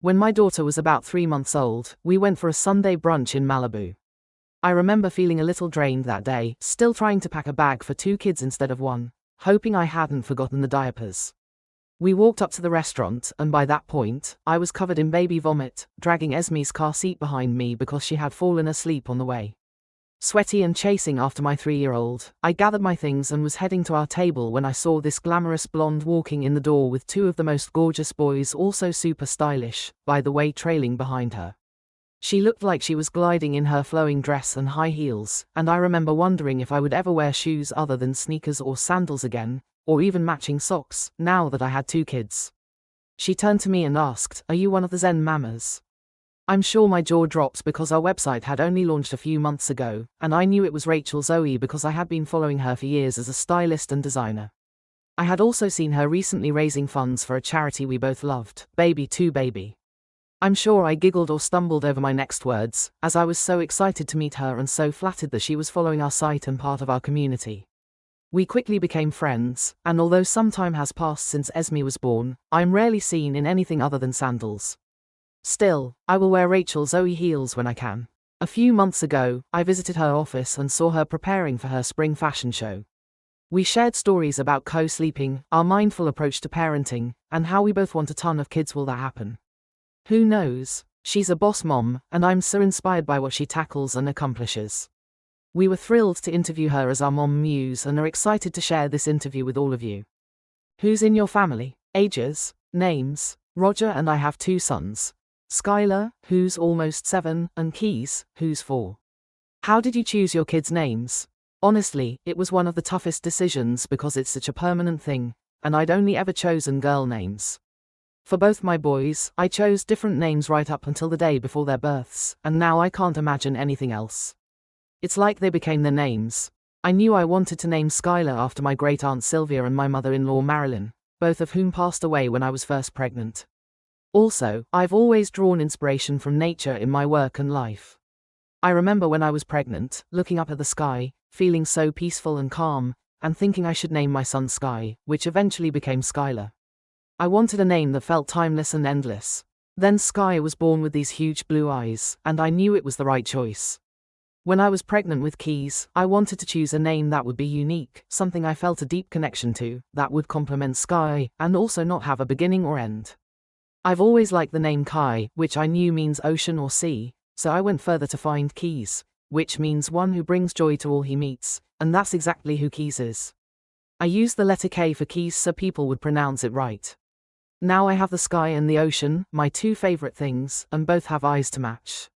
When my daughter was about 3 months old, we went for a Sunday brunch in Malibu. I remember feeling a little drained that day, still trying to pack a bag for 2 kids instead of 1, hoping I hadn't forgotten the diapers. We walked up to the restaurant, and by that point, I was covered in baby vomit, dragging Esme's car seat behind me because she had fallen asleep on the way. Sweaty and chasing after my 3-year-old, I gathered my things and was heading to our table when I saw this glamorous blonde walking in the door with 2 of the most gorgeous boys, also super stylish, by the way, trailing behind her. She looked like she was gliding in her flowing dress and high heels, and I remember wondering if I would ever wear shoes other than sneakers or sandals again, or even matching socks, now that I had 2 kids. She turned to me and asked, "Are you one of the Zen mamas?" I'm sure my jaw dropped because our website had only launched a few months ago, and I knew it was Rachel Zoe because I had been following her for years as a stylist and designer. I had also seen her recently raising funds for a charity we both loved, Baby2Baby. I'm sure I giggled or stumbled over my next words, as I was so excited to meet her and so flattered that she was following our site and part of our community. We quickly became friends, and although some time has passed since Esme was born, I'm rarely seen in anything other than sandals. Still, I will wear Rachel Zoe heels when I can. A few months ago, I visited her office and saw her preparing for her spring fashion show. We shared stories about co-sleeping, our mindful approach to parenting, and how we both want a ton of kids. Will that happen? Who knows? She's a boss mom, and I'm so inspired by what she tackles and accomplishes. We were thrilled to interview her as our mom muse and are excited to share this interview with all of you. Who's in your family? Ages? Names? Roger and I have 2 sons. Skylar, who's almost 7, and Keys, who's 4. How did you choose your kids' names? Honestly, it was one of the toughest decisions because it's such a permanent thing, and I'd only ever chosen girl names. For both my boys, I chose different names right up until the day before their births, and now I can't imagine anything else. It's like they became their names. I knew I wanted to name Skylar after my great-aunt Sylvia and my mother-in-law Marilyn, both of whom passed away when I was first pregnant. Also, I've always drawn inspiration from nature in my work and life. I remember when I was pregnant, looking up at the sky, feeling so peaceful and calm, and thinking I should name my son Sky, which eventually became Skylar. I wanted a name that felt timeless and endless. Then Sky was born with these huge blue eyes, and I knew it was the right choice. When I was pregnant with Keys, I wanted to choose a name that would be unique, something I felt a deep connection to, that would complement Sky, and also not have a beginning or end. I've always liked the name Kai, which I knew means ocean or sea, so I went further to find Keys, which means one who brings joy to all he meets, and that's exactly who Keys is. I used the letter K for Keys so people would pronounce it right. Now I have the sky and the ocean, my 2 favorite things, and both have eyes to match.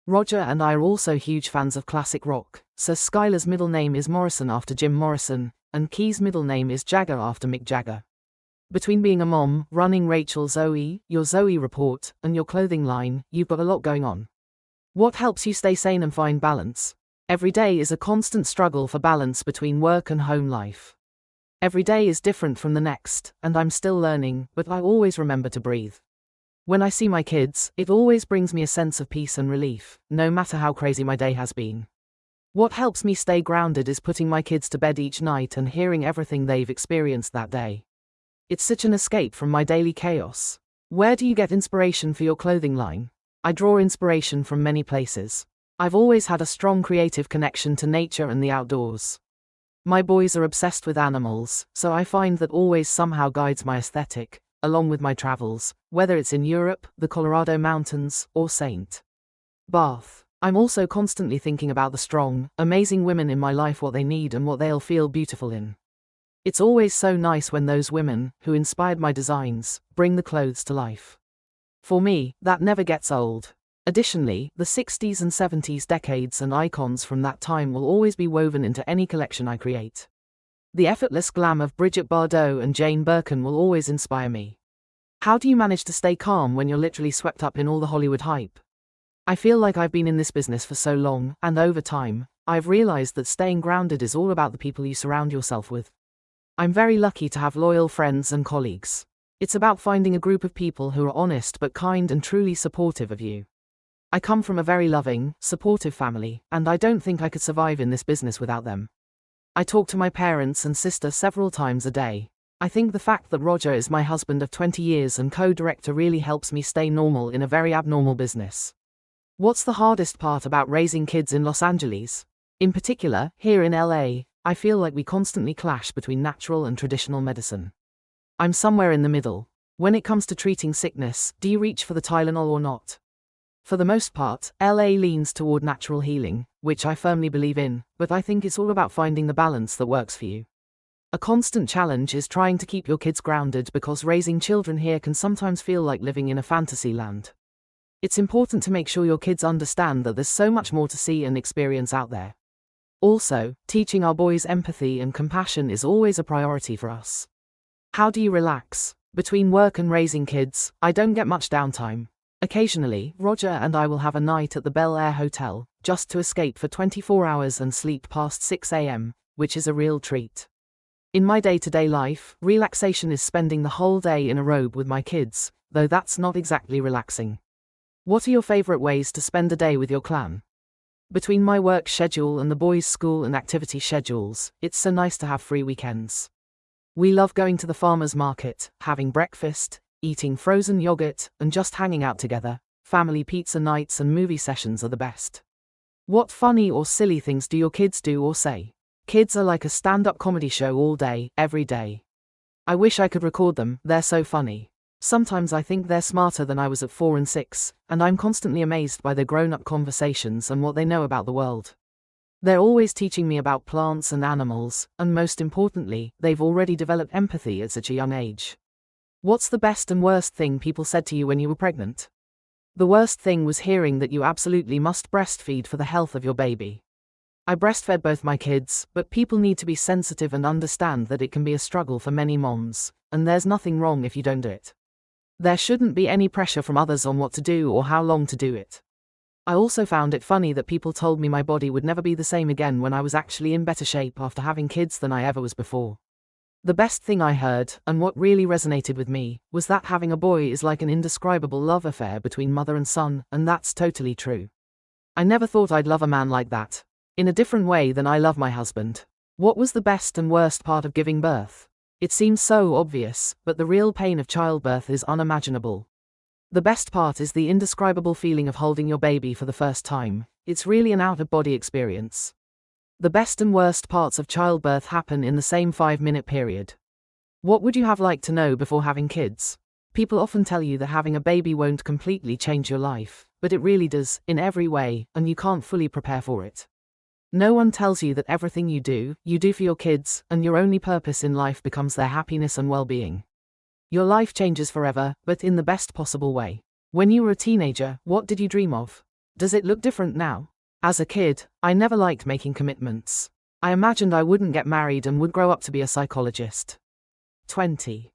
Roger and I are also huge fans of classic rock, so Skylar's middle name is Morrison after Jim Morrison, and Keys' middle name is Jagger after Mick Jagger. Between being a mom, running Rachel Zoe, your Zoe report, and your clothing line, you've got a lot going on. What helps you stay sane and find balance? Every day is a constant struggle for balance between work and home life. Every day is different from the next, and I'm still learning, but I always remember to breathe. When I see my kids, it always brings me a sense of peace and relief, no matter how crazy my day has been. What helps me stay grounded is putting my kids to bed each night and hearing everything they've experienced that day. It's such an escape from my daily chaos. Where do you get inspiration for your clothing line? I draw inspiration from many places. I've always had a strong creative connection to nature and the outdoors. My boys are obsessed with animals, so I find that always somehow guides my aesthetic, along with my travels, whether it's in Europe, the Colorado Mountains, or St. Bath. I'm also constantly thinking about the strong, amazing women in my life, what they need and what they'll feel beautiful in. It's always so nice when those women, who inspired my designs, bring the clothes to life. For me, that never gets old. Additionally, the 60s and 70s decades and icons from that time will always be woven into any collection I create. The effortless glam of Brigitte Bardot and Jane Birkin will always inspire me. How do you manage to stay calm when you're literally swept up in all the Hollywood hype? I feel like I've been in this business for so long, and over time, I've realized that staying grounded is all about the people you surround yourself with. I'm very lucky to have loyal friends and colleagues. It's about finding a group of people who are honest but kind and truly supportive of you. I come from a very loving, supportive family, and I don't think I could survive in this business without them. I talk to my parents and sister several times a day. I think the fact that Roger is my husband of 20 years and co-director really helps me stay normal in a very abnormal business. What's the hardest part about raising kids in Los Angeles? In particular, here in LA, I feel like we constantly clash between natural and traditional medicine. I'm somewhere in the middle. When it comes to treating sickness, do you reach for the Tylenol or not? For the most part, LA leans toward natural healing, which I firmly believe in, but I think it's all about finding the balance that works for you. A constant challenge is trying to keep your kids grounded because raising children here can sometimes feel like living in a fantasy land. It's important to make sure your kids understand that there's so much more to see and experience out there. Also, teaching our boys empathy and compassion is always a priority for us. How do you relax? Between work and raising kids, I don't get much downtime. Occasionally, Roger and I will have a night at the Bel Air Hotel, just to escape for 24 hours and sleep past 6 a.m., which is a real treat. In my day-to-day life, relaxation is spending the whole day in a robe with my kids, though that's not exactly relaxing. What are your favorite ways to spend a day with your clan? Between my work schedule and the boys' school and activity schedules, it's so nice to have free weekends. We love going to the farmer's market, having breakfast, eating frozen yogurt, and just hanging out together. Family pizza nights and movie sessions are the best. What funny or silly things do your kids do or say? Kids are like a stand-up comedy show all day, every day. I wish I could record them, they're so funny. Sometimes I think they're smarter than I was at 4 and 6, and I'm constantly amazed by their grown-up conversations and what they know about the world. They're always teaching me about plants and animals, and most importantly, they've already developed empathy at such a young age. What's the best and worst thing people said to you when you were pregnant? The worst thing was hearing that you absolutely must breastfeed for the health of your baby. I breastfed both my kids, but people need to be sensitive and understand that it can be a struggle for many moms, and there's nothing wrong if you don't do it. There shouldn't be any pressure from others on what to do or how long to do it. I also found it funny that people told me my body would never be the same again when I was actually in better shape after having kids than I ever was before. The best thing I heard, and what really resonated with me, was that having a boy is like an indescribable love affair between mother and son, and that's totally true. I never thought I'd love a man like that. In a different way than I love my husband. What was the best and worst part of giving birth? It seems so obvious, but the real pain of childbirth is unimaginable. The best part is the indescribable feeling of holding your baby for the first time. It's really an out-of-body experience. The best and worst parts of childbirth happen in the same 5-minute period. What would you have liked to know before having kids? People often tell you that having a baby won't completely change your life, but it really does, in every way, and you can't fully prepare for it. No one tells you that everything you do for your kids, and your only purpose in life becomes their happiness and well-being. Your life changes forever, but in the best possible way. When you were a teenager, what did you dream of? Does it look different now? As a kid, I never liked making commitments. I imagined I wouldn't get married and would grow up to be a psychologist. 20.